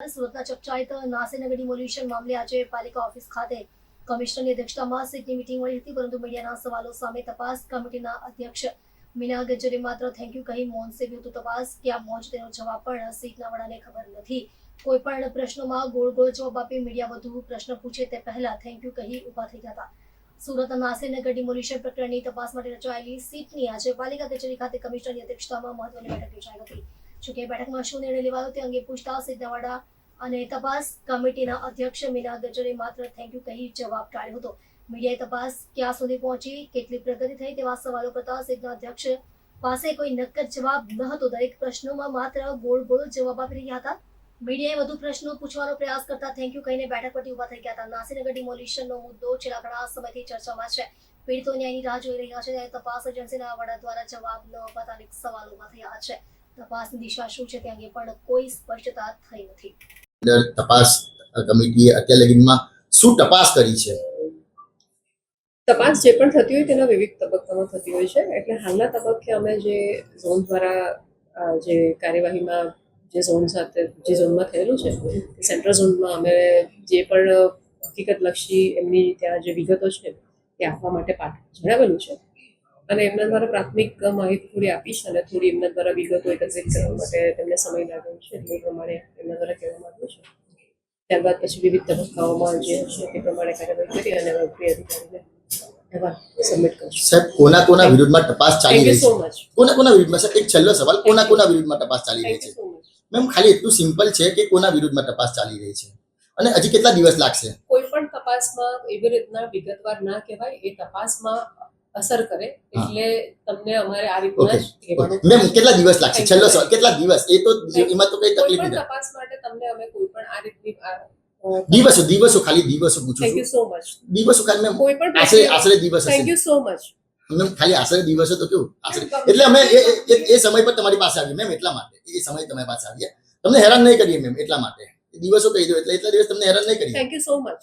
સુરતના ચર્ચાઇત નાસીનગર ડિમોલ્યુશન મામલે આજે પાલિકા ઓફિસ ખાતે કમિશનરની અધ્યક્ષતામાં સીટની મીટિંગ મળી હતી, પરંતુ મીડિયાના સવાલો સામે તપાસ કમિટીના અધ્યક્ષ મીના ગજ્જરે માત્ર થેન્ક યુ કહી મૌન સેવ્યું હતું. તપાસ ક્યાં પહોંચ તેનો જવાબ પણ સીટના વડાને ખબર નથી. કોઈ પણ પ્રશ્નોમાં ગોળ ગોળ જવાબ આપી મીડિયા વધુ પ્રશ્ન પૂછે તે પહેલા થેન્ક યુ કહી ઉભા થઈ ગયા. સુરતના નાસીનગર ડિમોલ્યુશન પ્રકરણની તપાસ માટે રચાયેલી સીટની આજે પાલિકા કચેરી ખાતે કમિશનરની અધ્યક્ષતામાં મહત્વની બેઠક યોજાઈ હતી. જોકે બેઠકમાં શું નિર્ણય લેવાયો તે અંગે પૂછતા સીટના વડા અને તપાસ કમિટીના અધ્યક્ષ મીના ગજ્જરે માત્ર થેન્ક યુ કહી જવાબ ટાળ્યો હતો. મીડિયાએ તપાસ ક્યાં સુધી પહોંચી, કેટલી પ્રગતિ થઈ તેવા સવાલો કરતા સીટના અધ્યક્ષ પાસે કોઈ નક્કર જવાબ ન હતો. દરેક પ્રશ્નોમાં માત્ર ગોળ ગોળ જવાબ આપી રહ્યા હતા. મીડિયાએ વધુ પ્રશ્નો પૂછવાનો પ્રયાસ કરતા થેન્ક યુ કહીને બેઠક પરથી ઉભા થઈ ગયા હતા. નાસીનગર ડિમોલ્યુશનનો મુદ્દો છેલ્લા ઘણા સમયથી ચર્ચામાં છે. પીડિતો ન્યાયની રાહ જોઈ રહ્યા છે, ત્યારે તપાસ એજન્સીના વડા દ્વારા જવાબ ન અપાતા અનેક સવાલો ઉભા થયા છે. તપાસની દિશા શું છે તે અંગે પણ કોઈ સ્પષ્ટતા થઈ નથી. તપાસ કમિટીએ અત્યાર લગીનમાં શું તપાસ કરી છે? તપાસ જે પણ થતી હોય તેના વિવિધ તબક્કામાં થતી હોય છે. એટલે હાલના તબક્કે અમે જે ઝોન દ્વારા જે કાર્યવાહીમાં જે ઝોન સાથે જે ઝોનમાં થયેલું છે સેન્ટ્રલ ઝોનમાં અમે જે પણ હકીકતલક્ષી એમની ત્યાં જે વિગતો છે તે આપવા માટે જણાવેલું છે અને એમના દ્વારા પ્રાથમિક માહિતી થોડી આપી છે અને થોડી એમના દ્વારા વિગતો એકત્રિત કરવા માટે તેમને સમય લાગ્યો છે. એટલે એ પ્રમાણે એમના દ્વારા કહેવામાં આવ્યું છે. ત્યારબાદ પછી વિવિધ તબક્કાઓમાં જે હશે તે પ્રમાણે કાર્યવાહી કરી અને ઉપરી અધિકારીને એવા સબમિટ કરશું. સાહેબ, કોના વિરુદ્ધમાં તપાસ ચાલી થેન્ક રહી યુ સો છે? મચ. કોના વિરુદ્ધમાં? સર, એક છેલ્લો સવાલ, કોના વિરુદ્ધમાં તપાસ ચાલી રહી થેન્ક છે? You so much. મેમ, ખાલી એટલું સિમ્પલ છે કે કોના વિરુદ્ધમાં તપાસ ચાલી રહી છે અને હજી કેટલા દિવસ લાગશે? કોઈ પણ તપાસમાં એવી રીતના વિગતવાર ના કહેવાય, એ તપાસમાં અસર કરે એટલે તમને અમારે આ રીતના જ કહેવાનું. મેમ, કેટલા દિવસ લાગશે? છેલ્લો સવાલ, કેટલા દિવસ? એ તો એમાં તો કઈ કોઈ તકલીફ પણ નથી. તપાસ માટે તમને અમે કોઈ પણ આ રીતની દિવસો ખાલી દિવસો પૂછું થેન્ક યુ છું. So much. દિવસો ખાલી મેમ, કોઈ પણ આશરે દિવસ થેન્ક હશે યુ સો મચ. મેમ. ખાલી આશરે દિવસો તો કેવું આશરે, એટલે અમે એ સમય પર તમારી પાસે આવીએ મેમ, એટલા માટે એ સમય તમારી પાસે આવીએ, તમને હેરાન નહીં કરીએ મેમ, એટલા માટે દિવસો કહી દો એટલે એટલા દિવસ તમને હેરાન નહીં કરીએ. Thank you so much.